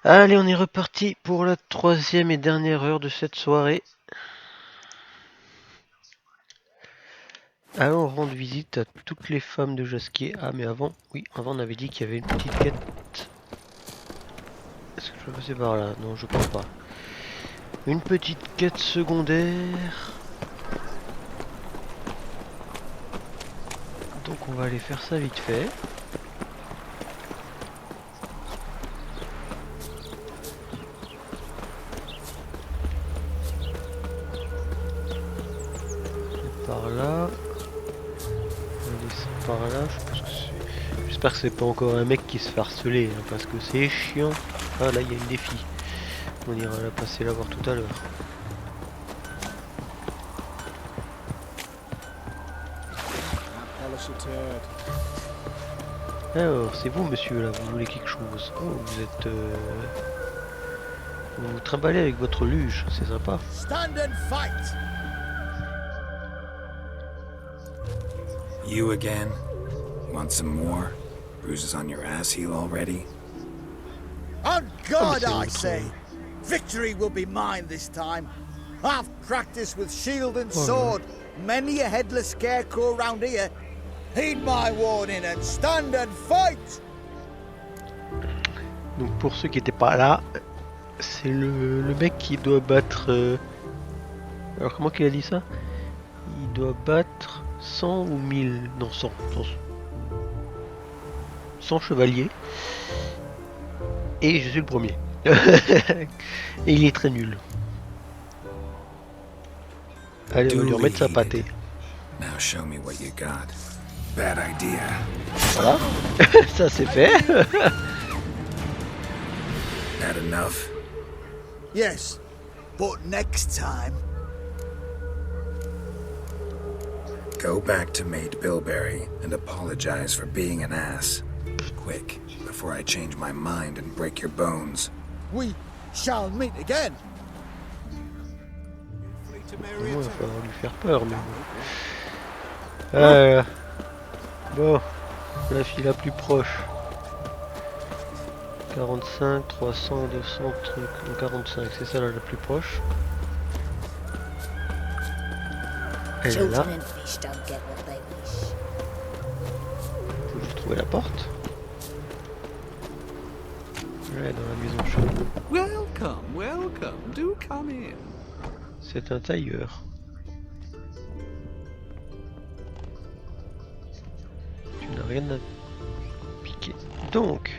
Allez, on est reparti pour la troisième et dernière heure de cette soirée. Allons rendre visite à toutes les femmes de Jasquier. Ah, mais avant, oui, avant on avait dit qu'il y avait une petite quête. Est-ce que je peux passer par là? Non, je crois pas. Une petite quête secondaire. Donc on va aller faire ça vite fait. Par là. On va descendre par là. J'espère que c'est pas encore un mec qui se fait harceler, hein, parce que c'est chiant. Ah là, il y a une défi. On ira la passer la voir tout à l'heure. Alors, c'est vous, monsieur, là, vous voulez quelque chose. Oh, vous êtes... Vous vous trimballez avec votre luge, c'est sympa. Stand and fight! You again? Want some more? Bruises on your ass heel already? On God, c'est I autre. say! Victory will be mine this time. I've practiced with shield and Oh, sword. Many a headless scarecrow round here. Heed my warning and stand and fight! Donc pour ceux qui n'étaient pas là, c'est le mec qui doit battre... Alors comment qu'il a dit ça? Il doit battre 100 ou 1000... Non, 100. 100 chevaliers. Et je suis le premier. Et il est très nul. Allez, on va lui remettre sa pâtée. Now show me what you got. Bad idea. Voilà. Ça c'est fait. That enough? Yes, but next time. Go back to Maid Bilberry and apologize for being an ass. Quick, before I change my mind and break your bones. We shall meet again. Bon, il va falloir lui faire peur, mais bon. Bon, la fille la plus proche. 45, 300, 200 trucs. Donc 45, c'est ça là la plus proche. Elle est là. Children and fish don't get what they wish. Faut juste trouver la porte. Ouais, dans la maison chaude. Welcome, welcome. Do come in. C'est un tailleur. Tu n'as rien à piquer. Donc,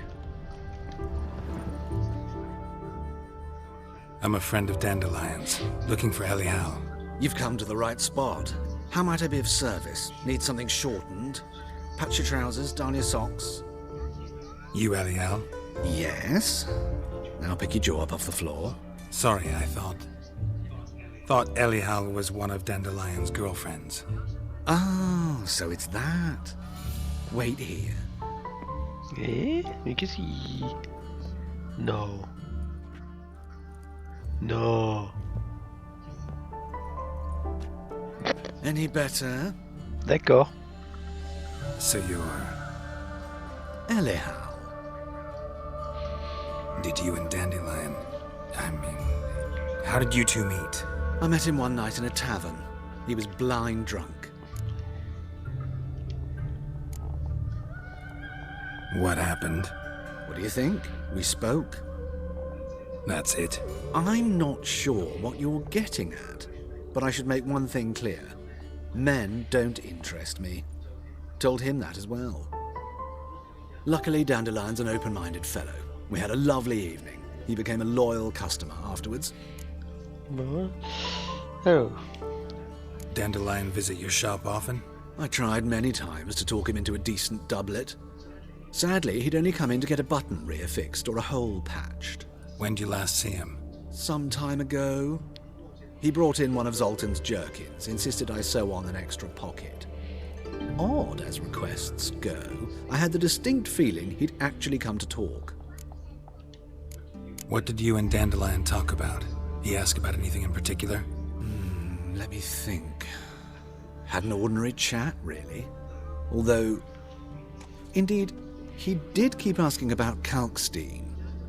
I'm a friend of Dandelion's, looking for Elial. You've come to the right spot. How might I be of service? Need something shortened? Patch your trousers, darn your socks. You Elial? Yes. Now pick your jaw up off the floor. Sorry, I thought Elial was one of Dandelion's girlfriends. Oh, so it's that. Wait here. mais qu'est-ce qu'il... Non. Non. Any better? D'accord. So you're... Eliha. Did you and Dandelion... I mean... How did you two meet? I met him one night in a tavern. He was blind drunk. What happened? What do you think? We spoke. That's it. I'm not sure what you're getting at, but I should make one thing clear. Men don't interest me. Told him that as well. Luckily, Dandelion's an open-minded fellow. We had a lovely evening. He became a loyal customer afterwards. Bon. Alors, Dandelion visit your shop often? I tried many times to talk him into a decent doublet. Sadly, he'd only come in to get a button reaffixed or a hole patched. When did you last see him? Some time ago, he brought in one of Zoltan's jerkins, insisted I sew on an extra pocket. Odd as requests go, I had the distinct feeling he'd actually come to talk. What did you and Dandelion talk about? He asked about anything in particular? Let me think. Had an ordinary chat, really. Although, indeed, he did keep asking about Kalkstein.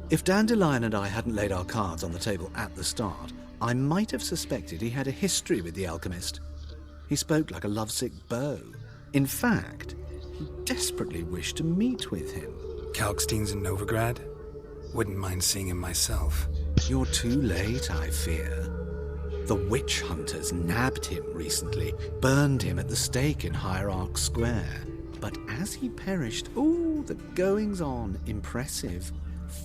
If Dandelion and I hadn't laid our cards on the table at the start, I might have suspected he had a history with the alchemist. He spoke like a lovesick beau. In fact, he desperately wished to meet with him. Kalkstein's in Novigrad? Wouldn't mind seeing him myself. You're too late, I fear. The witch hunters nabbed him recently, burned him at the stake in Hierarch Square. But as he perished, the goings-on impressive.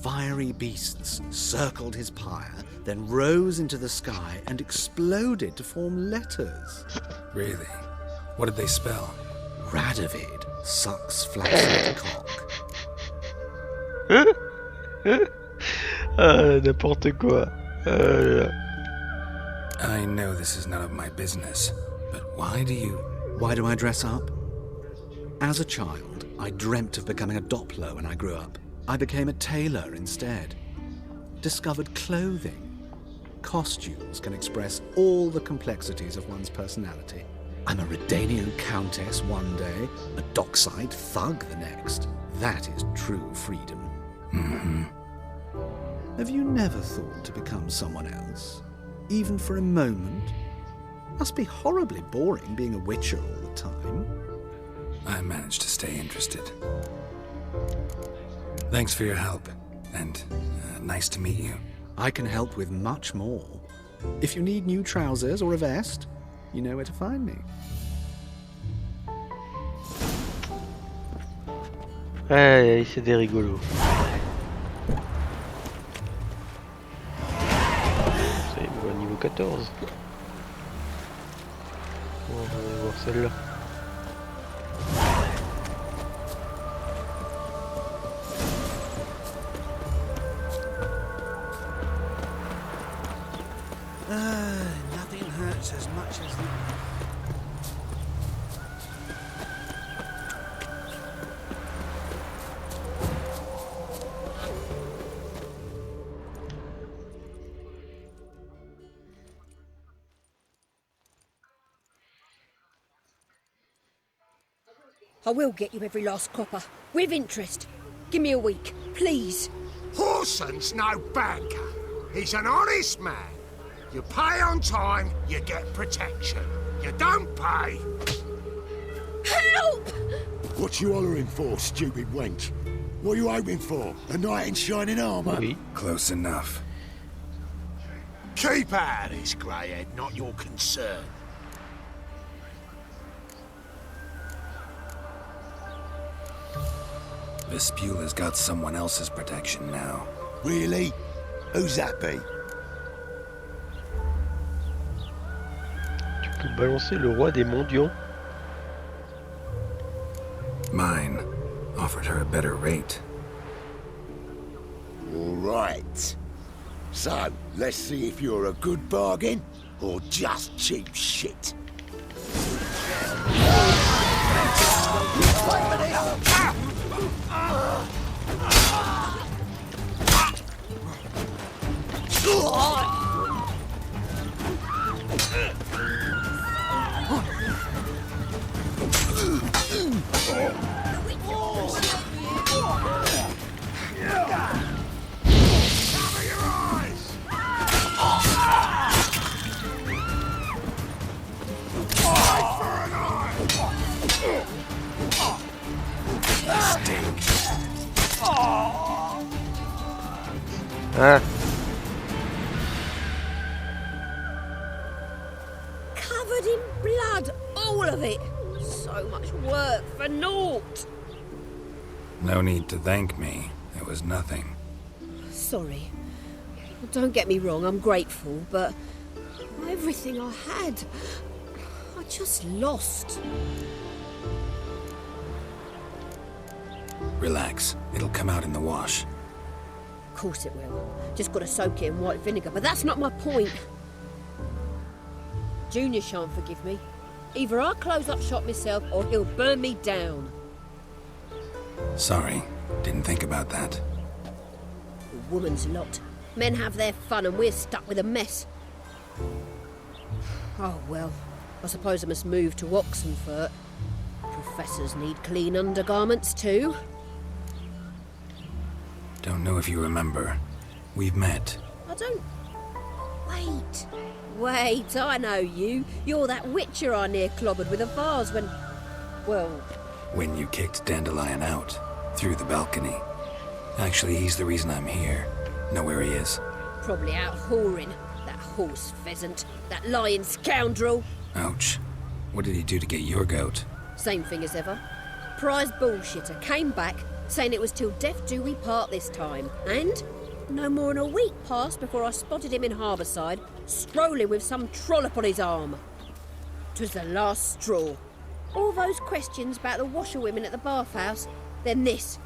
Fiery beasts circled his pyre, then rose into the sky and exploded to form letters. Really? What did they spell? Radovid sucks flaccid cock. N'importe quoi. I know this is none of my business, but why do I dress up? As a child, I dreamt of becoming a Doppler when I grew up. I became a tailor instead. Discovered clothing. Costumes can express all the complexities of one's personality. I'm a Redanian countess one day, a dockside thug the next. That is true freedom. Mm-hmm. Have you never thought to become someone else? Even for a moment? Must be horribly boring being a witcher all the time. I managed to stay interested. Thanks for your help, and nice to meet you. I can help with much more. If you need new trousers or a vest, you know where to find me. Aïe, c'est des rigolos. C'est au niveau 14. Bon, on va aller voir celle-là. Nothing hurts as much as the... I will get you every last copper, with interest. Give me a week, please. Horson's no banker. He's an honest man. You pay on time, you get protection. You don't pay... Help! What you hollering for, stupid wench? What are you hoping for? A knight in shining armour? Oui. Close enough. Keep out of this, greyhead, not your concern. Vespula's got someone else's protection now. Really? Who's that be? Tu peux balancer le roi des mendiants. Mine offered her a better rate. All right. So, let's see if you're a good bargain or just cheap shit. Ah, Covered in blood, all of it. So much work for naught. No need to thank me. It was nothing. Sorry. Don't get me wrong, I'm grateful, but everything I had, I just lost. Relax. It'll come out in the wash. Of course it will. Just gotta soak it in white vinegar, but that's not my point. Junior shan't forgive me. Either I'll close up shop myself or he'll burn me down. Sorry. Didn't think about that. A woman's lot. Men have their fun and we're stuck with a mess. Oh well, I suppose I must move to Oxenfurt. Professors need clean undergarments too. Don't know if you remember. We've met. I don't... Wait, I know you. You're that witcher I near clobbered with a vase when... Well... When you kicked Dandelion out, through the balcony. Actually, he's the reason I'm here. Know where he is? Probably out whoring. That horse pheasant. That lying scoundrel. Ouch. What did he do to get your goat? Same thing as ever. Prize bullshitter came back, saying it was till death do we part this time. And no more than a week passed before I spotted him in Harbourside, strolling with some trollop on his arm. 'Twas the last straw. All those questions about the washerwomen at the bathhouse, then this.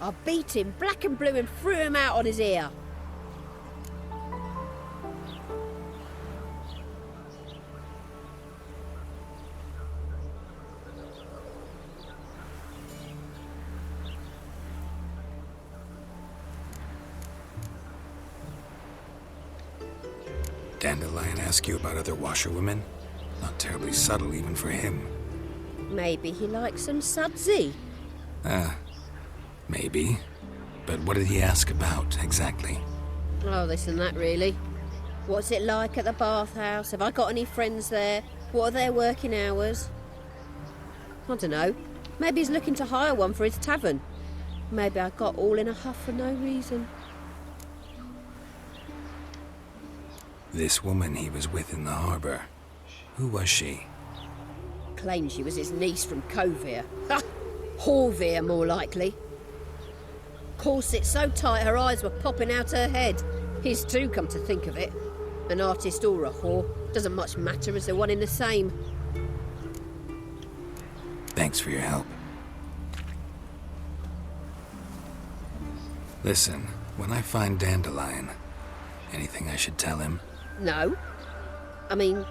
I beat him black and blue and threw him out on his ear. Dandelion ask you about other washerwomen? Not terribly subtle even for him. Maybe he likes some sudsy. Maybe. But what did he ask about, exactly? Oh, this and that, really. What's it like at the bathhouse? Have I got any friends there? What are their working hours? I don't know. Maybe he's looking to hire one for his tavern. Maybe I got all in a huff for no reason. This woman he was with in the harbour. Who was she? Claimed she was his niece from Kovir. Ha! Horvir, more likely. Corset so tight her eyes were popping out her head. His too, come to think of it. An artist or a whore. Doesn't much matter as they're one in the same. Thanks for your help. Listen, when I find Dandelion, anything I should tell him? No. I mean,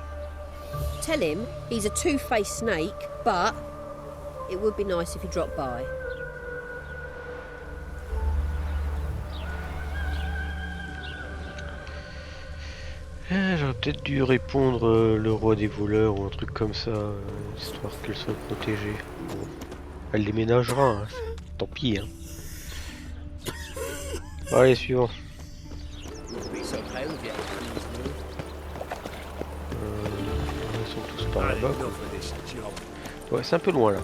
tell him he's a two-faced snake, but it would be nice if he dropped by. J'aurais peut-être dû répondre le roi des voleurs ou un truc comme ça, histoire qu'elle soit protégée. Bon. Elle déménagera, hein. Tant pis. Hein. Allez, suivant. Ils sont tous par là-bas. Ouais, c'est un peu loin là.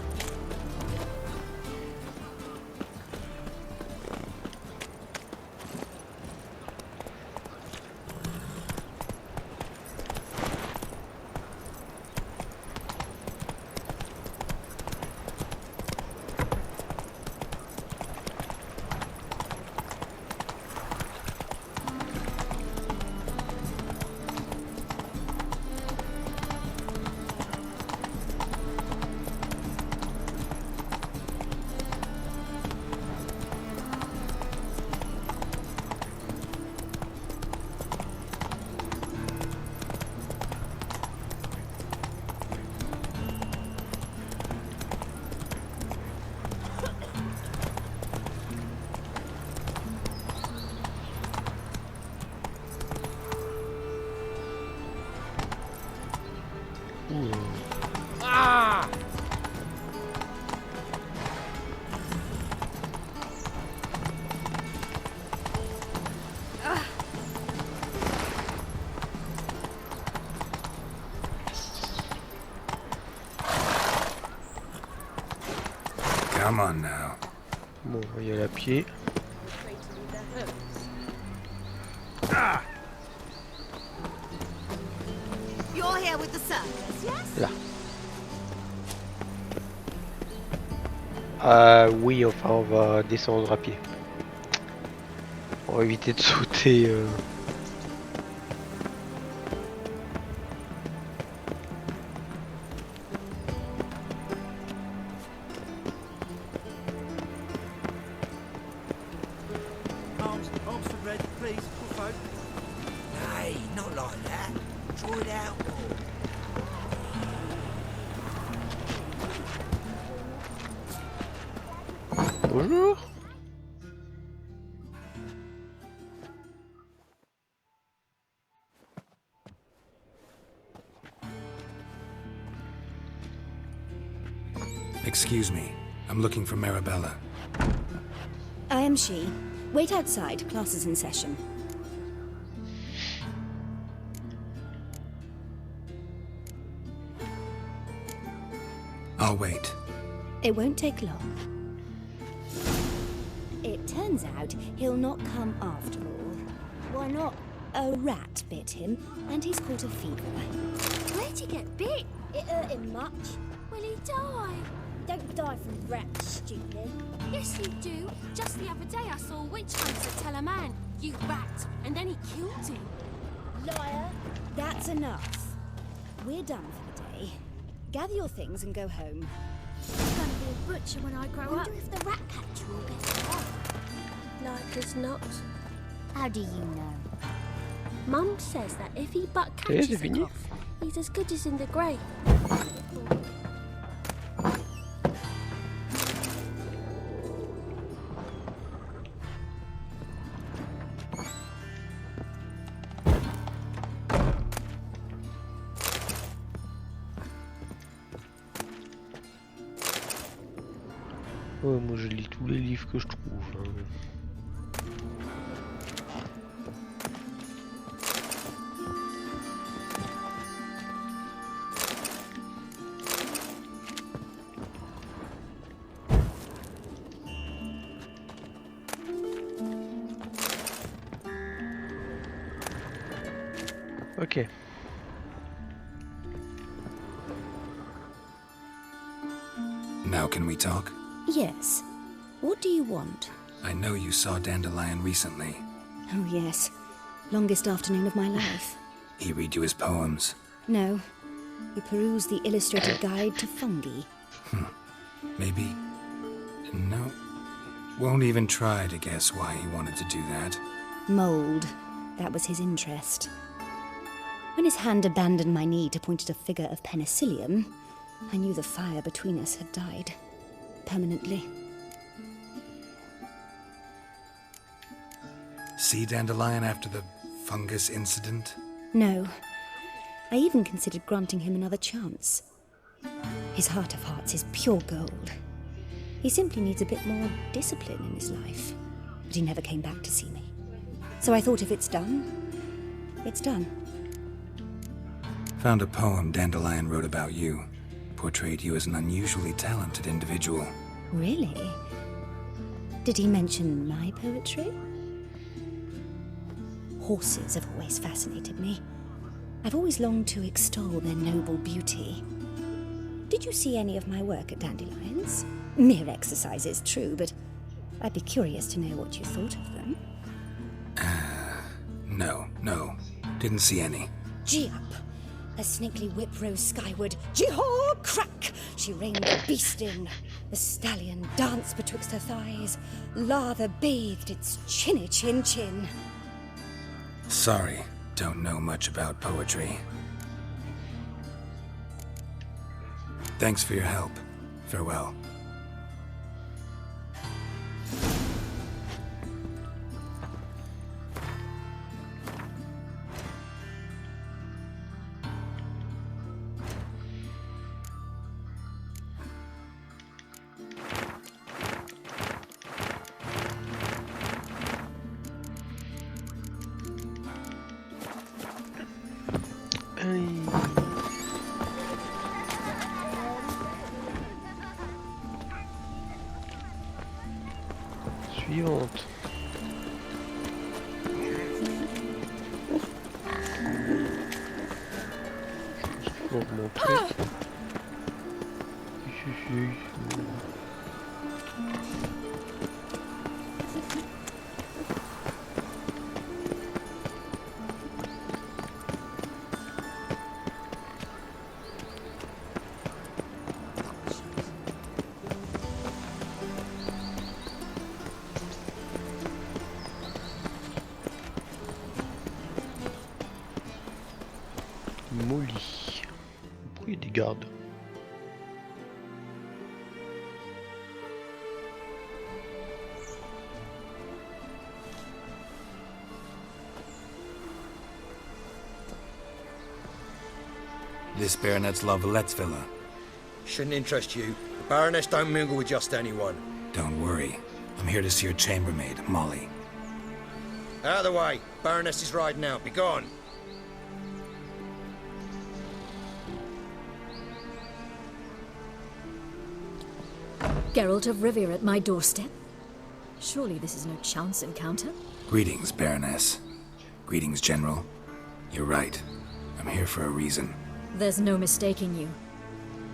Come on now. Bon, on va y aller à pied. You're here with the circus, yes? Là. Oui, enfin on va descendre à pied. On va éviter de sauter. Arms for red, please, poor folk. Hey, not like that. Draw it out more. Bonjour. Excuse me. I'm looking for Marabella. I am she. Wait outside. Class is in session. I'll wait. It won't take long. It turns out he'll not come after all. Why not? A rat bit him, and he's caught a fever. Where'd he get bit? It hurt him much. Will he die? Don't die from rats, stupid. Yes, you do. Just the other day I saw a witch hunter tell a man, "You rat," and then he killed him. Liar. That's enough. We're done for the day. Gather your things and go home. I'm gonna be a butcher when I grow up. Wonder if the rat catcher will get it. Like as not. How do you know? Mum says that if he but Okay, catches c'est a fini. cough, he's as good as in the grave. Ouais, moi je lis tous les livres que je trouve. Hein. Ok. Now can we talk? Yes. What do you want? I know you saw Dandelion recently. Oh, yes. Longest afternoon of my life. He read you his poems. No. You peruse the illustrated guide to fungi. Maybe. No. Won't even try to guess why he wanted to do that. Mold. That was his interest. When his hand abandoned my knee to point at a figure of penicillium, I knew the fire between us had died. Permanently. See Dandelion after the fungus incident? No. I even considered granting him another chance. His heart of hearts is pure gold. He simply needs a bit more discipline in his life. But he never came back to see me. So I thought if it's done, it's done. Found a poem Dandelion wrote about you. Portrayed you as an unusually talented individual. Really? Did he mention my poetry? Horses have always fascinated me. I've always longed to extol their noble beauty. Did you see any of my work at Dandelions? Mere exercises, true, but I'd be curious to know what you thought of them. No. Didn't see any. Gee up! A snakely whip rose skyward. Jee-haw! Crack! She reined the beast in. The stallion danced betwixt her thighs. Lather bathed its chinny chin. Sorry, don't know much about poetry. Thanks for your help. Farewell. Suivante. Faut remonter. Molly. Pourquoi il y a des gardes? This Baronet's La Vallette's villa. Shouldn't interest you. The Baroness don't mingle with just anyone. Don't worry. I'm here to see your chambermaid, Molly. Out of the way. Baroness is riding out. Be gone. Geralt of Rivia at my doorstep? Surely this is no chance encounter? Greetings, Baroness. Greetings, General. You're right. I'm here for a reason. There's no mistaking you.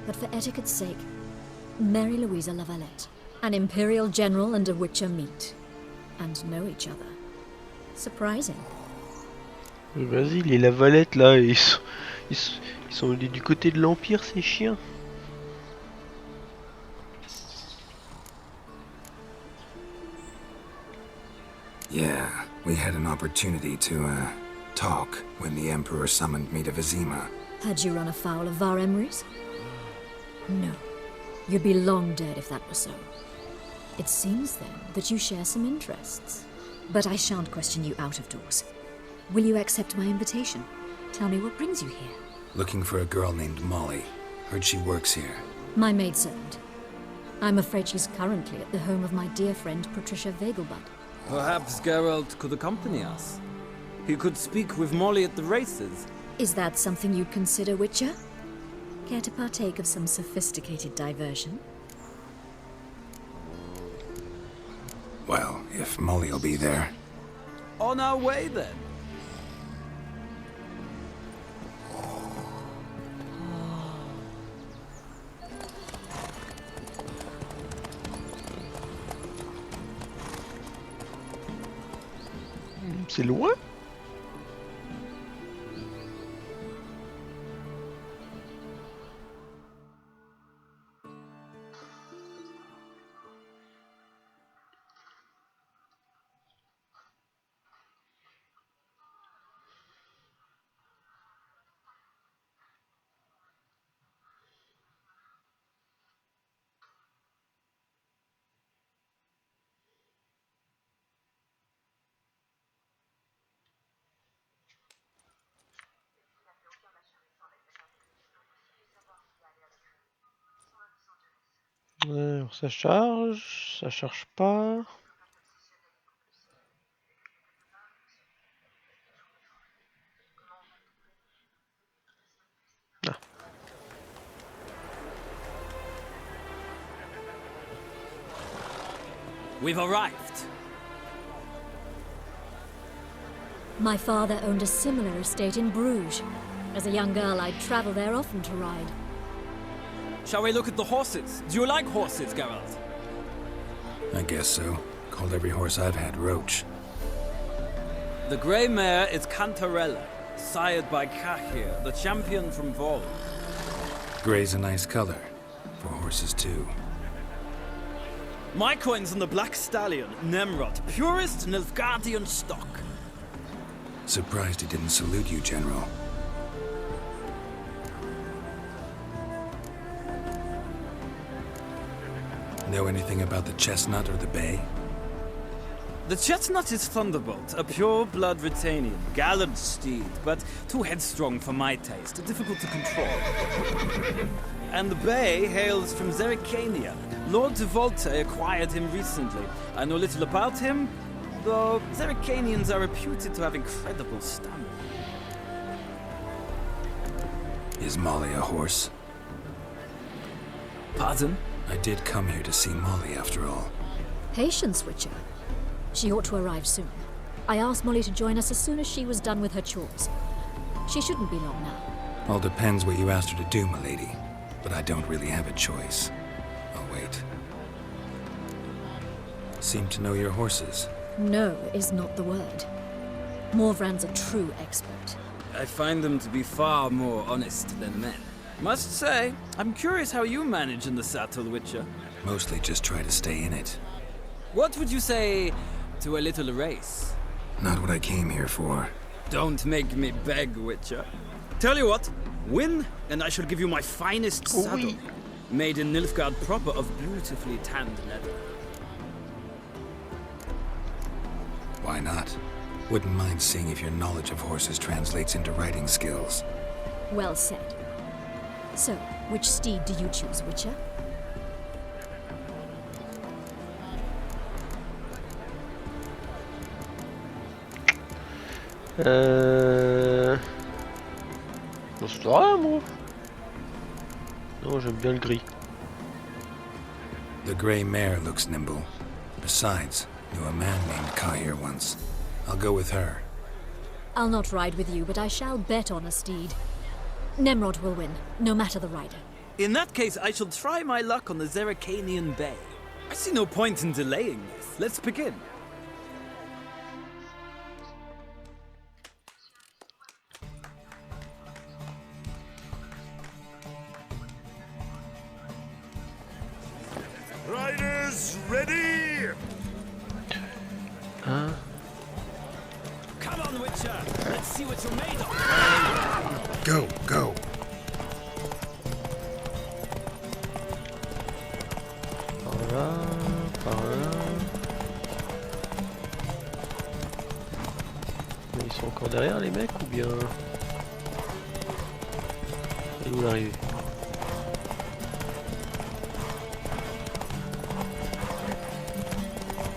But for etiquette's sake, Mary Louisa Lavalette, an Imperial General and a Witcher meet. And know each other. Surprising. Vas-y, les Lavalettes là, ils sont du côté de l'Empire, ces chiens. Yeah, we had an opportunity to, talk when the Emperor summoned me to Vizima. Had you run afoul of Var Emrys? No. You'd be long dead if that were so. It seems then that you share some interests. But I shan't question you out of doors. Will you accept my invitation? Tell me what brings you here. Looking for a girl named Molly. Heard she works here. My maidservant. I'm afraid she's currently at the home of my dear friend Patricia Vegelbud. Perhaps Geralt could accompany us. He could speak with Molly at the races. Is that something you'd consider, Witcher? Care to partake of some sophisticated diversion? Well, if Molly'll be there. On our way, then. C'est loin? Alors ça charge pas. Ah. We've arrived. My father owned a similar estate in Bruges. As a young girl, I'd travel there often to ride. Shall we look at the horses? Do you like horses, Geralt? I guess so. Called every horse I've had Roach. The grey mare is Cantarella, sired by Cahir, the champion from Vol. Grey's a nice color. For horses, too. My coin's on the Black Stallion, Nemrod, purest Nilfgaardian stock. Surprised he didn't salute you, General. Know anything about the Chestnut or the Bay? The Chestnut is Thunderbolt, a pure-blood Retanian, gallant steed, but too headstrong for my taste, difficult to control. And the Bay hails from Zerrikania. Lord de Volte acquired him recently. I know little about him, though Zerrikanians are reputed to have incredible stamina. Is Molly a horse? Pardon? I did come here to see Molly, after all. Patience, Witcher. She ought to arrive soon. I asked Molly to join us as soon as she was done with her chores. She shouldn't be long now. All depends what you asked her to do, milady. But I don't really have a choice. I'll wait. Seem to know your horses. No is not the word. Morvran's a true expert. I find them to be far more honest than men. Must say, I'm curious how you manage in the saddle, Witcher. Mostly just try to stay in it. What would you say to a little race? Not what I came here for. Don't make me beg, Witcher. Tell you what, win, and I shall give you my finest saddle. Made in Nilfgaard proper of beautifully tanned leather. Why not? Wouldn't mind seeing if your knowledge of horses translates into riding skills. Well said. So, which steed do you choose, Witcher? Non, c'est rien, moi. Non, j'aime bien le gris. The gray mare looks nimble. Besides, knew a man named Ka here once. I'll go with her. I'll not ride with you, but I shall bet on a steed. Nemrod will win, no matter the rider. In that case, I shall try my luck on the Zeracanian Bay. I see no point in delaying this. Let's begin. Riders, ready? Hein? Come on, Witcher. Let's see what you're made of. Go, go. Par là, par là. Mais ils sont encore derrière les mecs ou bien... Et où l'arrivée?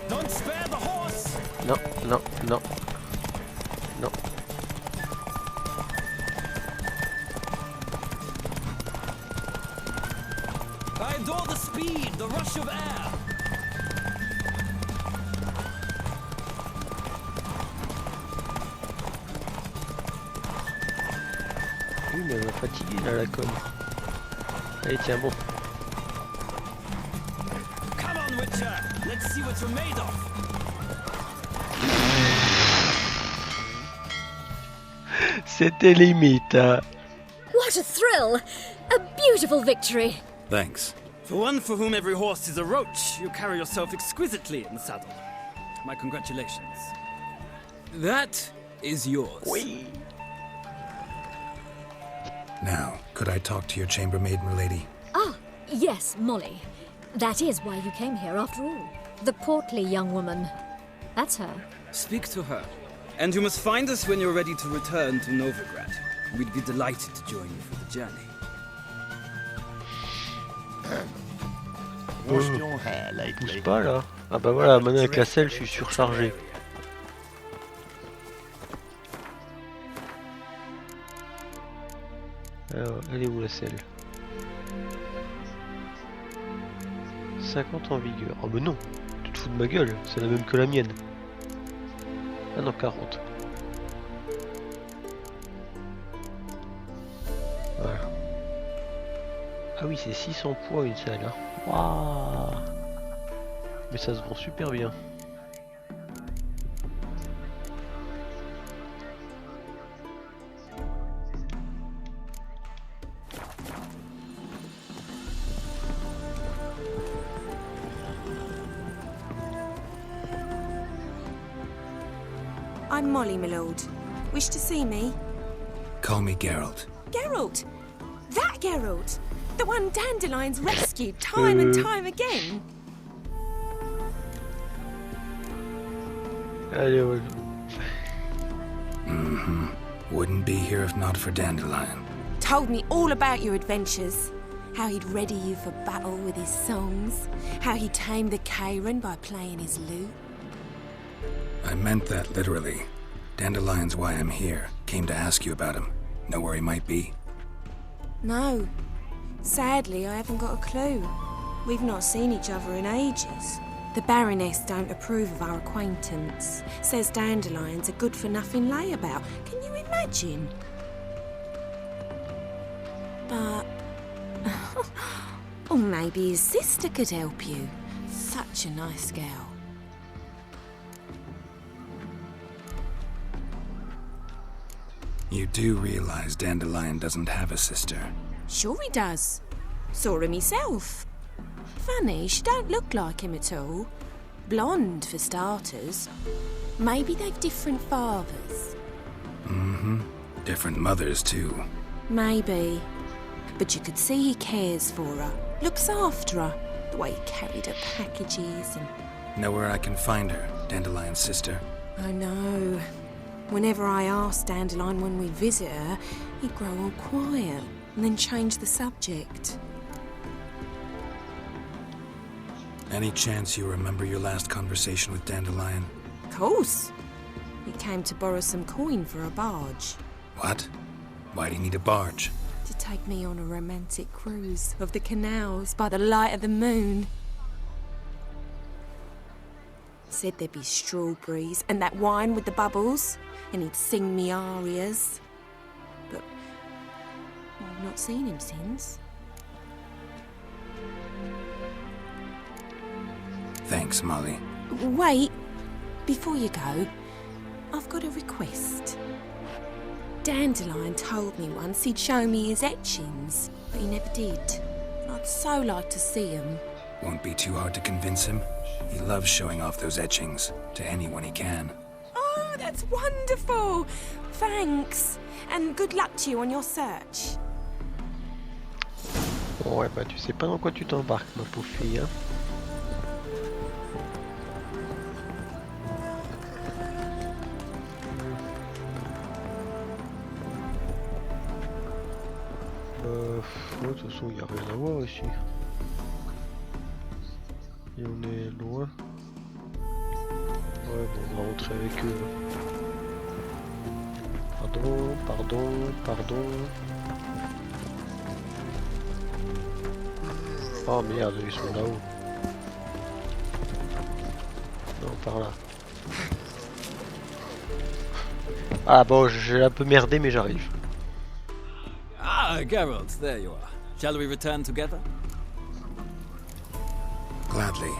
Don't spare the horse. Non, non, non. Non. I adore the speed, the rush of air. Oui, mais elle m'a fatigué là, la conne. Allez, tiens, bon. Come on, Witcher. Let's see what you're made of. C'était limite, hein. What a thrill! A beautiful victory! Thanks. For one for whom every horse is a roach, you carry yourself exquisitely in the saddle. My congratulations. That is yours. Oui. Now, could I talk to your chambermaid, milady? Ah, yes, Molly. That is why you came here after all. The portly young woman. That's her. Speak to her. And you must find us when you're ready to return to Novigrad. We'd be delighted to join you for the journey. Bouge pas là. Ah bah voilà, maintenant avec la selle, je suis surchargé. Alors, elle est où la selle? 50 en vigueur. Oh mais non, tu te fous de ma gueule, c'est la même que la mienne. Ah non, 40. Voilà. Ah oui, c'est 600 poids une selle. Hein. Waouh. Mais ça se vend super bien. I'm Molly, my lord. Wish to see me? Call me Geralt. Geralt! That Geralt! The one Dandelion's rescued time and time again! Allez, ouais. Mm-hmm. Wouldn't be here if not for Dandelion. Told me all about your adventures. How he'd ready you for battle with his songs. How he tamed the Kairan by playing his lute. I meant that literally. Dandelion's why I'm here. Came to ask you about him. Know where he might be? No. Sadly, I haven't got a clue. We've not seen each other in ages. The Baroness don't approve of our acquaintance. Says Dandelion's a good-for-nothing layabout. Can you imagine? But... or maybe his sister could help you. Such a nice girl. You do realize Dandelion doesn't have a sister? Sure he does. Saw him himself. Funny, she don't look like him at all. Blonde, for starters. Maybe they've different fathers. Mm-hmm. Different mothers, too. Maybe. But you could see he cares for her. Looks after her. The way he carried her packages and... Know where I can find her, Dandelion's sister? I know. Whenever I ask Dandelion when we visit her, he'd grow all quiet and then change the subject. Any chance you remember your last conversation with Dandelion? Of course. He came to borrow some coin for a barge. What? Why do you need a barge? To take me on a romantic cruise of the canals by the light of the moon. Said there'd be strawberries and that wine with the bubbles, and he'd sing me arias. But I've not seen him since. Thanks, Molly. Wait, before you go, I've got a request. Dandelion told me once he'd show me his etchings, but he never did. I'd so like to see him. Won't be too hard to convince him. He loves showing off those etchings to anyone he can. Oh, that's wonderful! Thanks, and good luck to you on your search. Bon, ouais, bah tu sais pas dans quoi tu t'embarques, ma pauvre fille, hein. De toute façon, il n'y a rien à voir ici. Et on est loin. Ouais, bon, on va rentrer avec eux. Pardon. Oh merde, ils sont là-haut. Non, par là. Ah bon, j'ai un peu merdé, mais j'arrive. Ah, Geralt, there you are. Shall we return together? Gladly.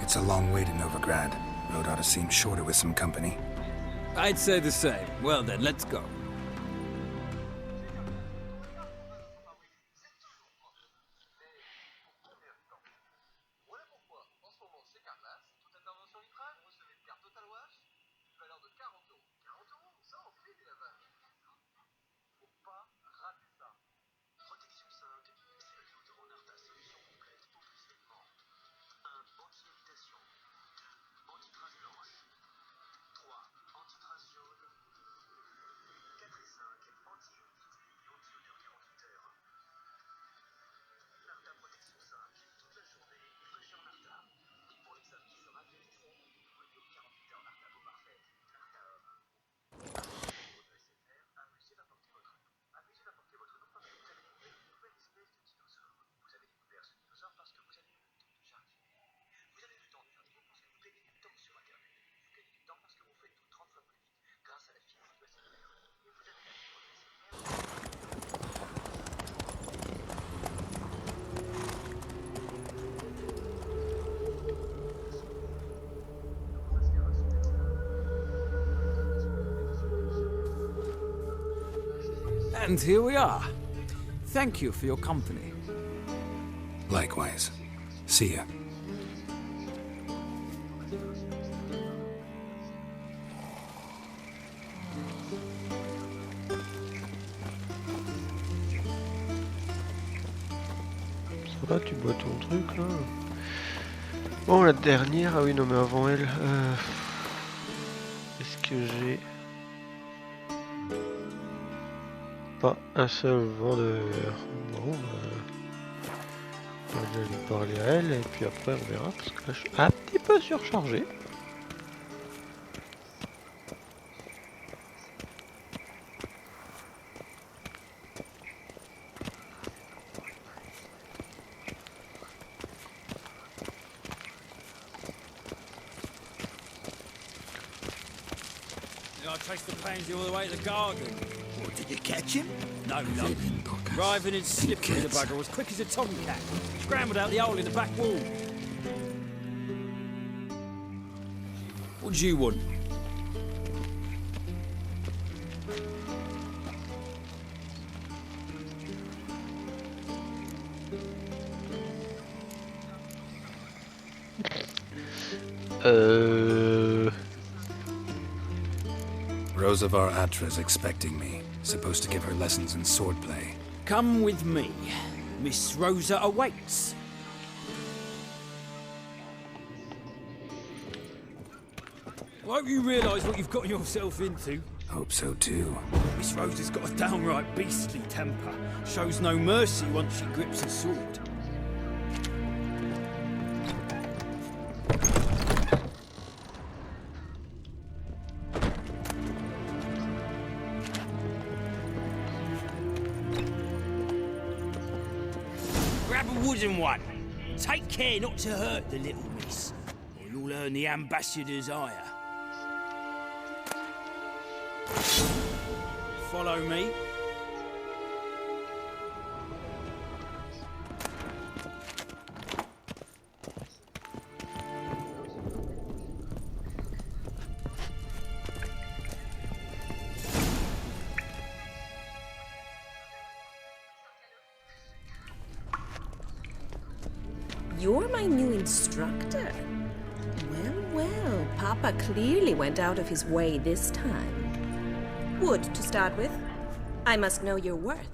It's a long way to Novigrad. Road ought to seem shorter with some company. I'd say the same. Well then, let's go. And here we are. Thank you for your company. Likewise. See ya. Ça va, tu bois ton truc là. Bon, la dernière, ah oui, non, mais avant elle, est-ce que j'ai pas un seul vendeur? Bon, on va déjà lui parler à elle et puis après on verra parce que là je suis un petit peu surchargé. I traced the pansy all the way to the garden. What, did you catch him? No. Driving in slippery, the bugger was quick as a tomcat. Scrambled out the hole in the back wall. What do you want? Rosavar Atra's expecting me. Supposed to give her lessons in swordplay. Come with me. Miss Rosa awaits. I hope you realise what you've got yourself into. Hope so too. Miss Rosa's got a downright beastly temper. Shows no mercy once she grips a sword. chosen one. Take care not to hurt the little miss, or you'll earn the ambassador's ire. Follow me. You're my new instructor. Well, Papa clearly went out of his way this time. Wood, to start with. I must know your worth.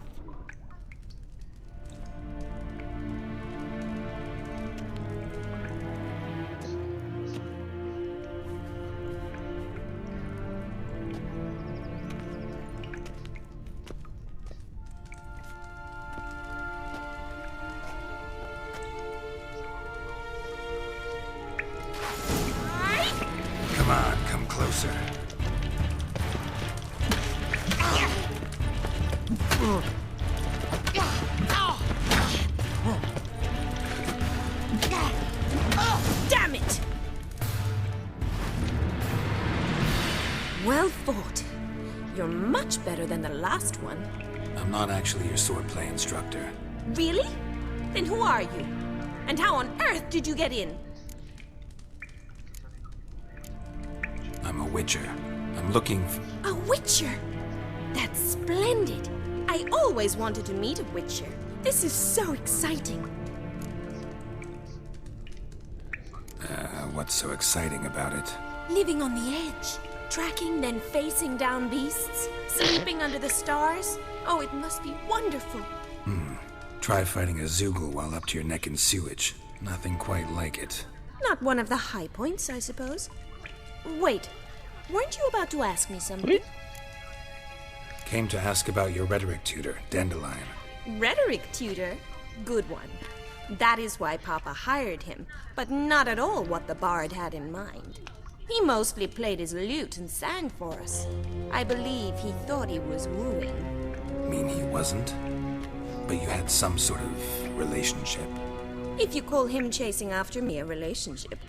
Come on, come closer. Damn it! Well fought. You're much better than the last one. I'm not actually your swordplay instructor. Really? Then who are you? And how on earth did you get in? I'm a witcher. I'm looking A witcher? That's splendid. I always wanted to meet a witcher. This is so exciting. What's so exciting about it? Living on the edge. Tracking, then facing down beasts. Sleeping under the stars. Oh, it must be wonderful. Try fighting a Zoogle while up to your neck in sewage. Nothing quite like it. Not one of the high points, I suppose. Wait, weren't you about to ask me something? Came to ask about your rhetoric tutor, Dandelion. Rhetoric tutor? Good one. That is why Papa hired him, but not at all what the bard had in mind. He mostly played his lute and sang for us. I believe he thought he was wooing. Mean he wasn't? But you had some sort of relationship. If you call him chasing after me a relationship.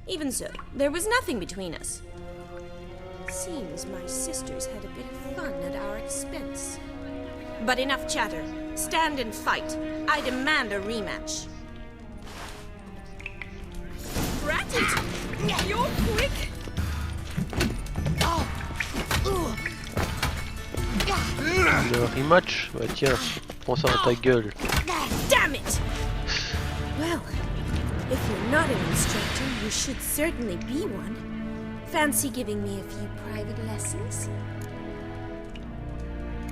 Even so, there was nothing between us. Seems my sisters had a bit of fun at our expense. But enough chatter. Stand and fight. I demand a rematch. Drat it! You're quick! Le rematch? Bah tiens, prends ça dans ta gueule. Damn it! Well, if you're not an instructor, you should certainly be one. Fancy giving me a few private lessons?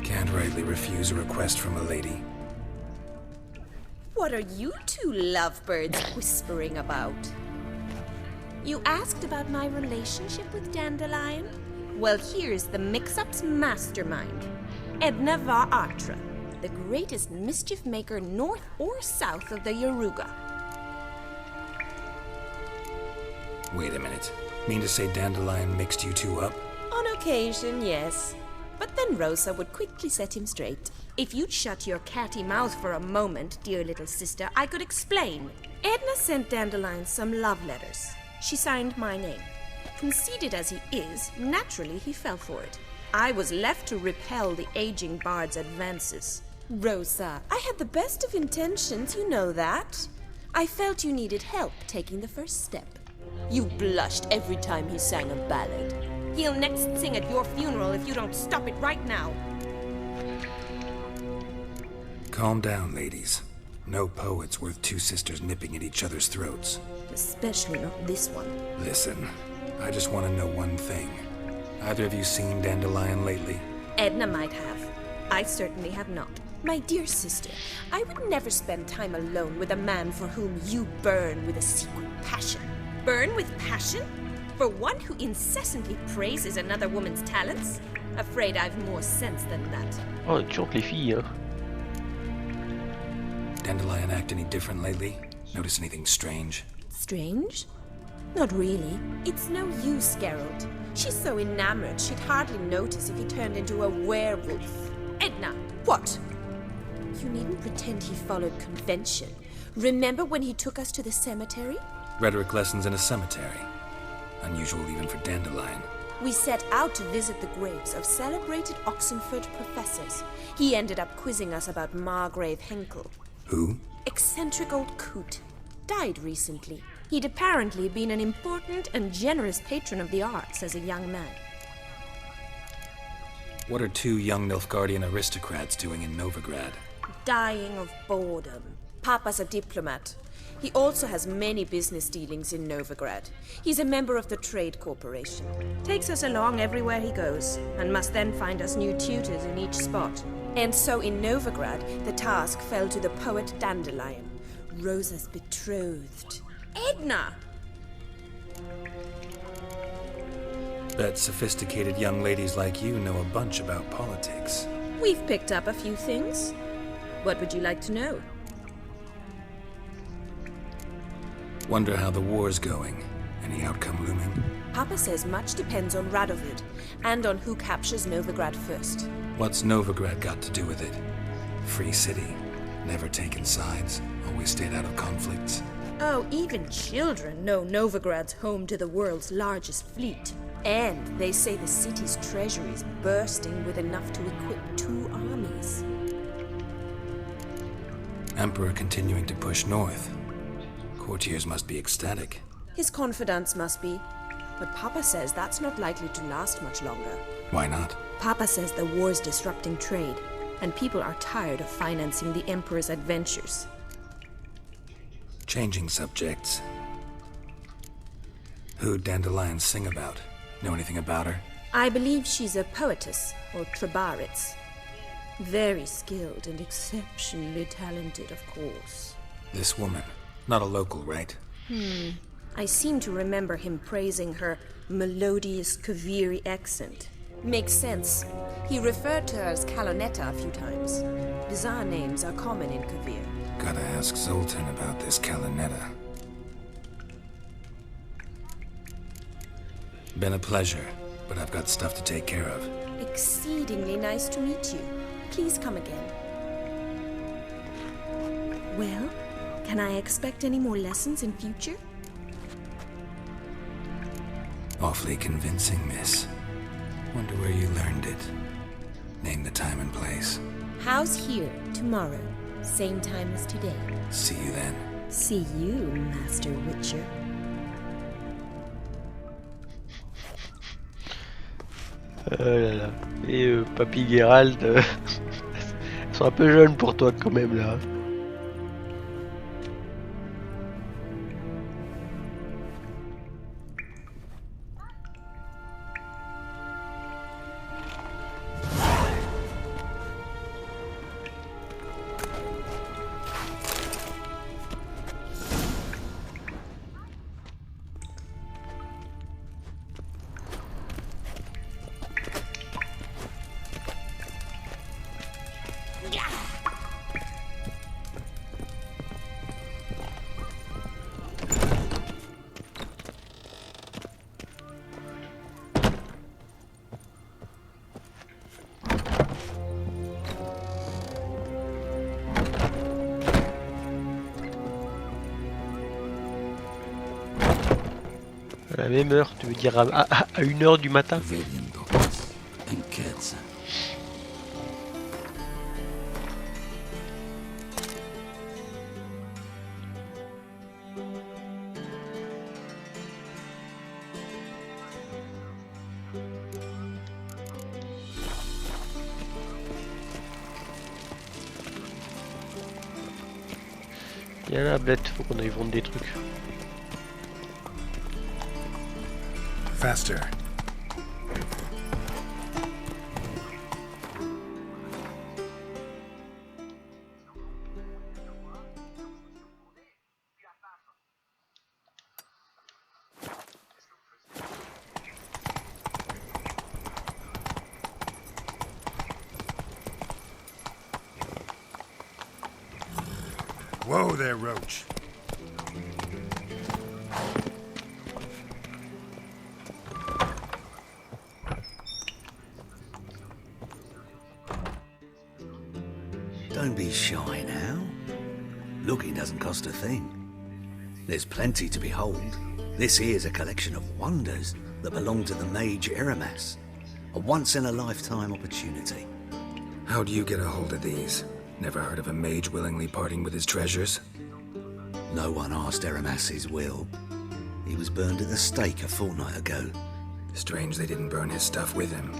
Can't rightly refuse a request from a lady. What are you two lovebirds whispering about? You asked about my relationship with Dandelion? Well, here's the mix-up's mastermind. Edna var Atra, the greatest mischief maker north or south of the Yaruga. Wait a minute. Mean to say Dandelion mixed you two up? On occasion, yes. But then Rosa would quickly set him straight. If you'd shut your catty mouth for a moment, dear little sister, I could explain. Edna sent Dandelion some love letters. She signed my name. Conceited as he is, naturally he fell for it. I was left to repel the aging bard's advances. Rosa, I had the best of intentions, you know that. I felt you needed help taking the first step. You blushed every time he sang a ballad. He'll next sing at your funeral if you don't stop it right now. Calm down, ladies. No poet's worth two sisters nipping at each other's throats. Especially not this one. Listen, I just want to know one thing. Either of you seen Dandelion lately? Edna might have. I certainly have not. My dear sister, I would never spend time alone with a man for whom you burn with a secret passion. Burn with passion? For one who incessantly praises another woman's talents? Afraid I've more sense than that. Oh, elle chante les filles, hein. Dandelion act any different lately? Notice anything strange? Strange? Not really. It's no use, Geralt. She's so enamored she'd hardly notice if he turned into a werewolf. Edna! What? You needn't pretend he followed convention. Remember when he took us to the cemetery? Rhetoric lessons in a cemetery. Unusual even for Dandelion. We set out to visit the graves of celebrated Oxenford professors. He ended up quizzing us about Margrave Henkel. Who? Eccentric old coot. Died recently. He'd apparently been an important and generous patron of the arts as a young man. What are two young Nilfgaardian aristocrats doing in Novigrad? Dying of boredom. Papa's a diplomat. He also has many business dealings in Novigrad. He's a member of the Trade Corporation. Takes us along everywhere he goes, and must then find us new tutors in each spot. And so in Novigrad, the task fell to the poet Dandelion, Rosa's betrothed. Edna! Bet sophisticated young ladies like you know a bunch about politics. We've picked up a few things. What would you like to know? Wonder how the war's going. Any outcome looming? Papa says much depends on Radovid, and on who captures Novigrad first. What's Novigrad got to do with it? Free city. Never taken sides. Always stayed out of conflicts. Oh, even children know Novigrad's home to the world's largest fleet. And they say the city's treasury is bursting with enough to equip 2 armies. Emperor continuing to push north. Courtiers must be ecstatic. His confidants must be. But Papa says that's not likely to last much longer. Why not? Papa says the war's disrupting trade, and people are tired of financing the Emperor's adventures. Changing subjects. Who'd Dandelion sing about? Know anything about her? I believe she's a poetess, or Trebaritz. Very skilled and exceptionally talented, of course. This woman. Not a local, right? I seem to remember him praising her melodious Kaviri accent. Makes sense. He referred to her as Kalonetta a few times. Bizarre names are common in Kavir. Gotta ask Zoltan about this Kalonetta. Been a pleasure, but I've got stuff to take care of. Exceedingly nice to meet you. Please come again. Well, can I expect any more lessons in future? Awfully convincing, miss. Wonder where you learned it. Name the time and place. House here, tomorrow. Same time as today. See you then. See you, Master Witcher. Oh là là. Et Papy Geralt, ils sont un peu jeunes pour toi quand même là. À la même heure, tu veux dire à 1h du matin? Viens là, bête, faut qu'on aille vendre des trucs. Faster. Whoa there, Roach. Don't be shy now. Looking doesn't cost a thing. There's plenty to behold. This here's a collection of wonders that belong to the mage Eramas. A once-in-a-lifetime opportunity. How'd you get a hold of these? Never heard of a mage willingly parting with his treasures? No one asked Eramas' will. He was burned at the stake a fortnight ago. Strange they didn't burn his stuff with him.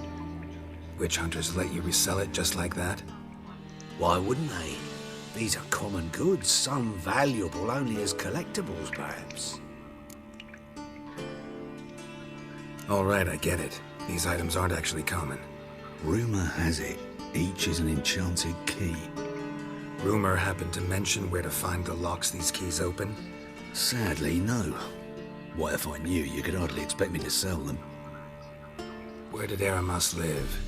Witch hunters let you resell it just like that? Why wouldn't they? These are common goods, some valuable only as collectibles, perhaps. All right, I get it. These items aren't actually common. Rumor has it, each is an enchanted key. Rumor happened to mention where to find the locks these keys open? Sadly, no. What if I knew, you could hardly expect me to sell them. Where did Eramas live?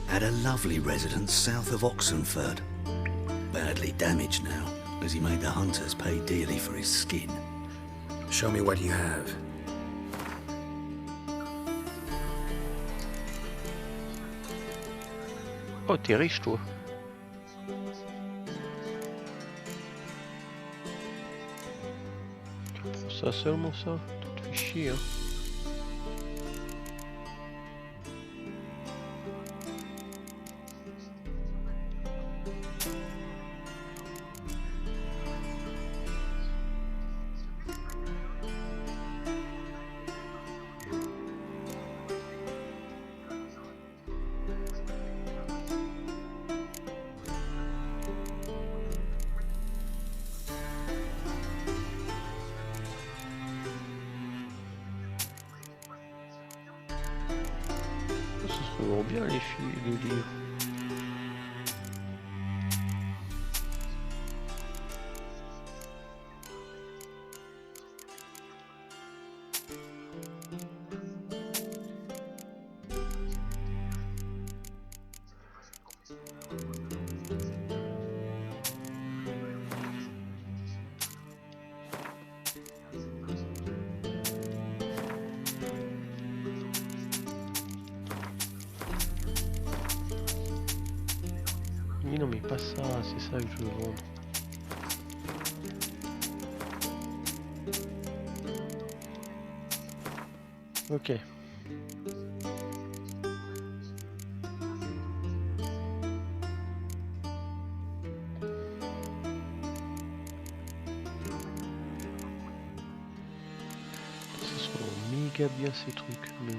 At a lovely residence south of Oxenford. Badly damaged now, as he made the hunters pay dearly for his skin. Show me what you have. Oh, t'es riche, toi. Tu prends ça seulement, ça? Tu te fais chier, hein. Ça se vend bien les filles, les livres. Oui, non mais pas ça, c'est ça que je veux vendre. Ok. Ce sont méga bien ces trucs, mais...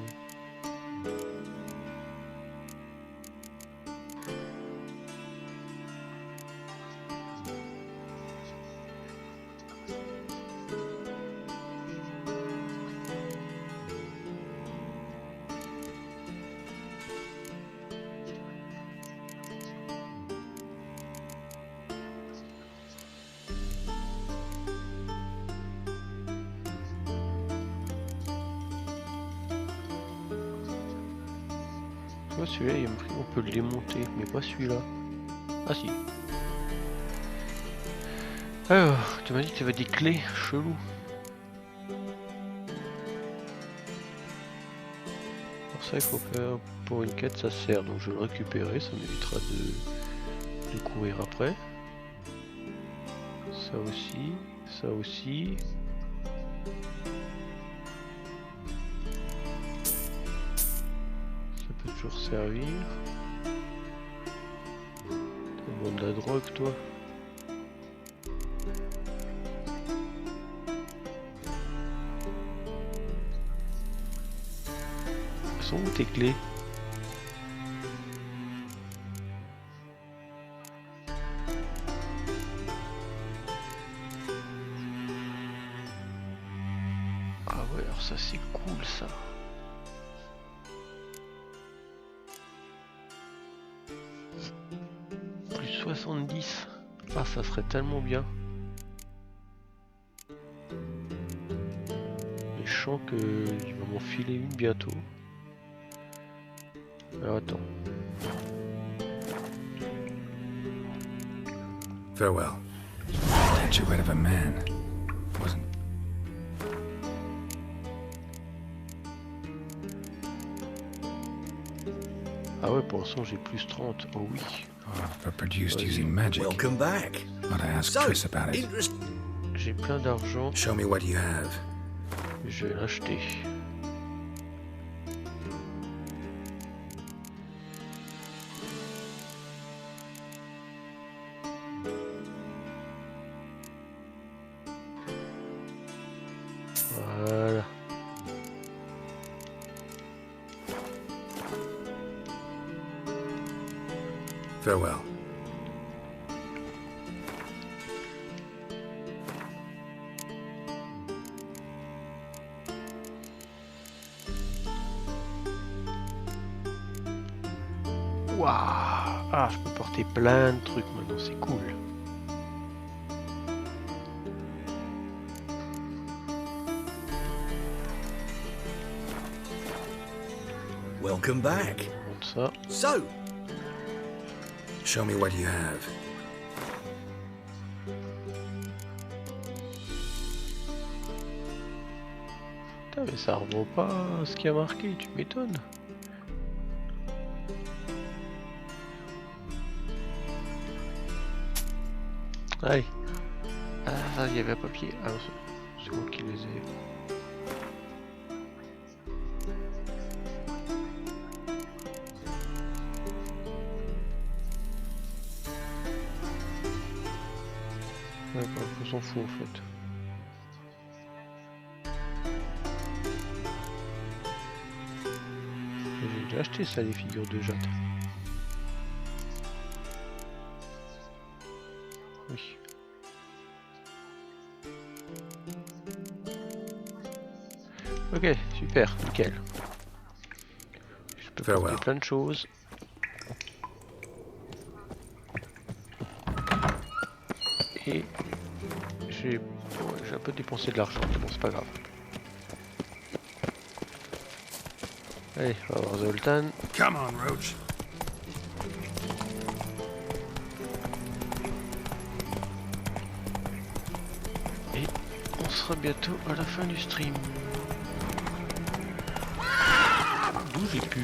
Celui-là, il me prie, on peut le démonter, mais pas celui-là. Ah si. Alors, tu m'as dit que tu avais des clés cheloues. Pour ça, il faut faire pour une quête, ça sert. Donc je vais le récupérer, ça m'évitera de courir après. Ça aussi, ça aussi. Toujours servir. Tu vends de la drogue, toi. Elles sont où tes clés? Ah ouais, alors ça c'est cool ça. Plus 70. Ah, ça serait tellement bien. Mais je sens qu'il va m'en filer une bientôt. Alors attends. Farewell. Get you rid of a man. Wasn't... Ah ouais, pour l'instant j'ai plus 30. Oh oui. But produced using magic. Welcome back. Gotta ask Triss about it. J'ai plein d'argent. Show me what you have. Je vais l'acheter. Voilà. Farewell. Waouh! Ah, je peux porter plein de trucs maintenant, c'est cool. Welcome back. Ça. So, show me what you have. Putain, mais ça revaut pas ce qui a marqué, tu m'étonnes. Allez. Ah, il y avait un papier. Ah, c'est moi qui les ai. Ouais, on s'en fout en fait. J'ai déjà acheté ça, les figures de Jade. Oui. Ok, super, nickel. Je peux faire plein de choses. Et j'ai un peu dépensé de l'argent, mais bon, c'est pas grave. Allez, on va voir Zoltan. Come on, Roach. Et on sera bientôt à la fin du stream. D'où j'ai pu...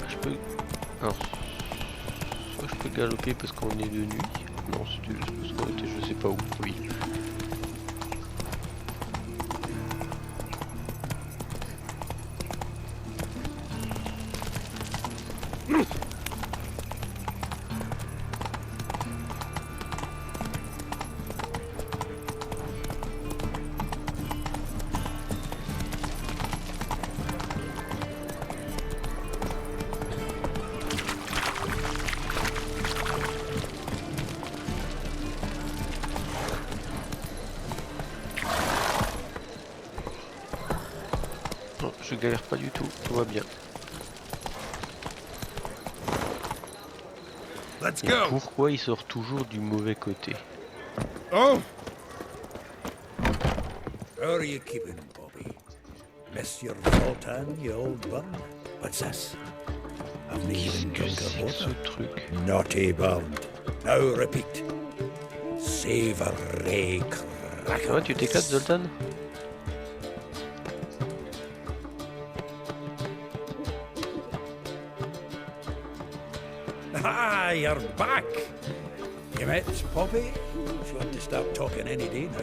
Je peux... Alors... Soit je peux galoper parce qu'on est de nuit. Non, c'était juste parce qu'on était je sais pas où. Oui. Je galère pas du tout, tout va bien. Let's Et go. pourquoi il sort toujours du mauvais côté? Oh! How are you keeping, Bobby? Miss your Zoltan, you old bum? What's this? I've even drunk a water. Naughty bound. Now repeat. Savory cracker. Ouais, tu t'éclates, Zoltan? Ah, you're back. You met Poppy? She ought to start talking any day now.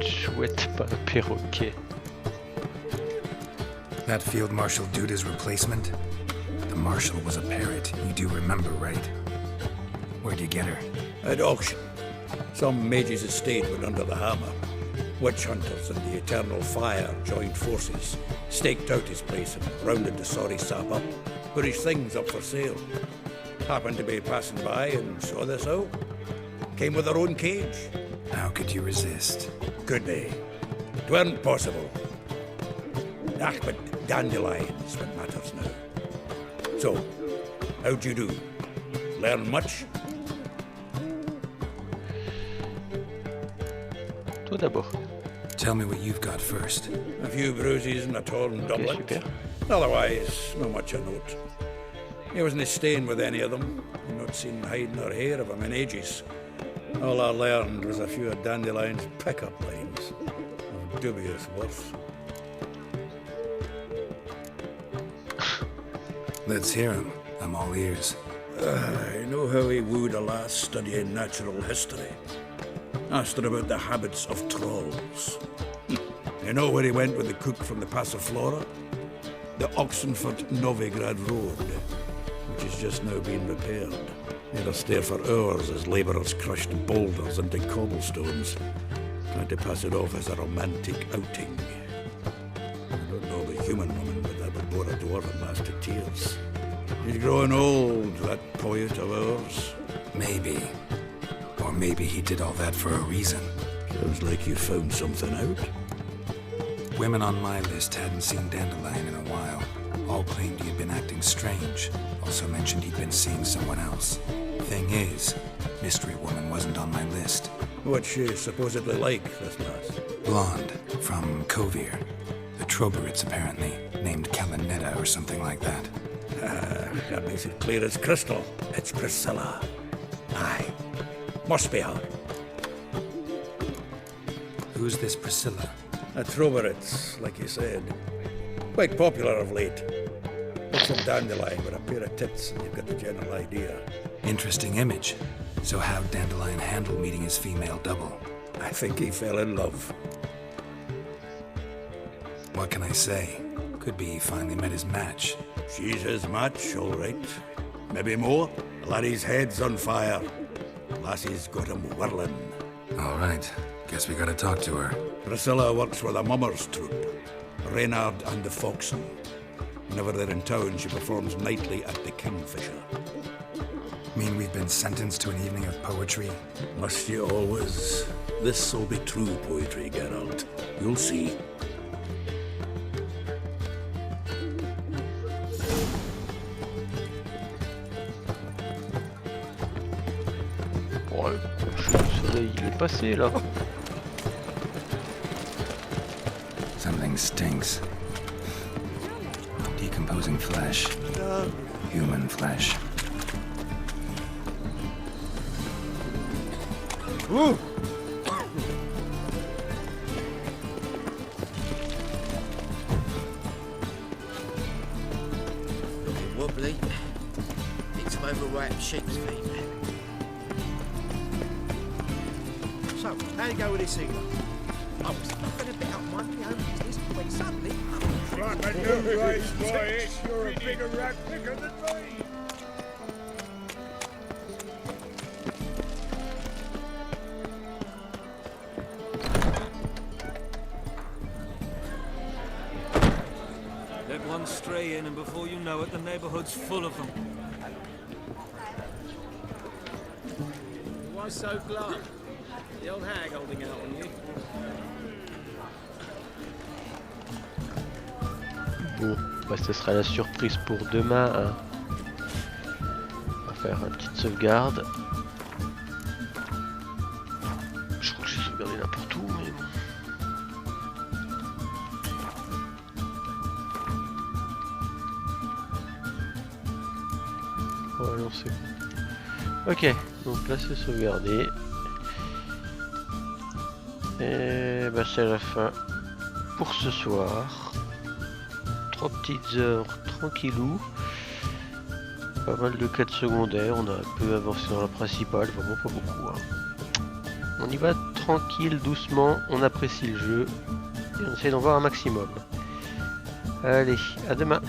Chouette, pas un perroquet. That field marshal Duda's replacement? The marshal was a parrot, you do remember, right? Where'd you get her? At auction. Some mage's estate went under the hammer. Witch hunters and the Eternal Fire joined forces, staked out his place and rounded the sorry sap up, put his things up for sale. Happened to be passing by and saw this out. Came with her own cage. How could you resist? Could they? 'Tweren't possible. Ah, but dandelions what matters now. So, how'd you do? Learn much? Toi d'abord. Tell me what you've got first. A few bruises and a torn doublet. super. Otherwise, not much of note. He wasn't staying with any of them. Not seen hiding or hair of him in ages. All I learned was a few of Dandelion's pick-up lines. dubious worth. Let's hear him. I'm all ears. I know how he wooed a lass studying natural history. Asked her about the habits of trolls. You know where he went with the cook from the Passiflora? The Oxenford-Novigrad Road, which has just now been repaired. He had to stare for hours as labourers crushed boulders into cobblestones, trying to pass it off as a romantic outing. I don't know of a human woman, but that would bore a dwarven lass to tears. He's growing old, that poet of ours. Maybe. Or maybe he did all that for a reason. Sounds like you found something out. Women on my list hadn't seen Dandelion in a while. All claimed he had been acting strange. Also mentioned he'd been seeing someone else. Thing is, Mystery Woman wasn't on my list. What's she supposedly like, this lass? Blonde, from Kovir. The Troberits, apparently. Named Kalanetta or something like that. That makes it clear as crystal. It's Priscilla. Aye. Must be her. Who's this Priscilla? A Troberits, like you said. Quite popular of late. Looks of Dandelion with a pair of tits, and you've got the general idea. Interesting image. So how'd Dandelion handle meeting his female double? I think he fell in love. What can I say? Could be he finally met his match. She's his match, all right. Maybe more. Laddie's head's on fire. Lassie's got him whirling. All right. Guess we gotta talk to her. Priscilla works for the Mummers troupe. Reynard and the Foxen. Whenever they're in town, she performs nightly at the Kingfisher. Mean we've been sentenced to an evening of poetry? Must you always? This'll be true poetry, Geralt. You'll see. Ouais, le soleil il est passé là. Something stinks. Decomposing flesh. Human flesh. Ooh. Wobbly. It's overwrapped sheep's feet. So, how'd it go with this England? I was nothing a bit up my own business when suddenly... Right, but no race, boy. You're a bigger rat picker than me. Let one stray in, and before you know it, the neighborhood's full of them. Why so glum? The old hag holding out on you. Bon, bah ce sera la surprise pour demain. Hein. On va faire une petite sauvegarde. Je crois que j'ai sauvegardé n'importe où, mais bon. Voilà, non, c'est bon. Ok, donc là c'est sauvegardé. Et bah c'est la fin pour ce soir. 3 petites heures tranquillou. Pas mal de quêtes secondaires. On a un peu avancé dans la principale, vraiment pas beaucoup. Hein. On y va tranquille, doucement. On apprécie le jeu et on essaie d'en voir un maximum. Allez, à demain.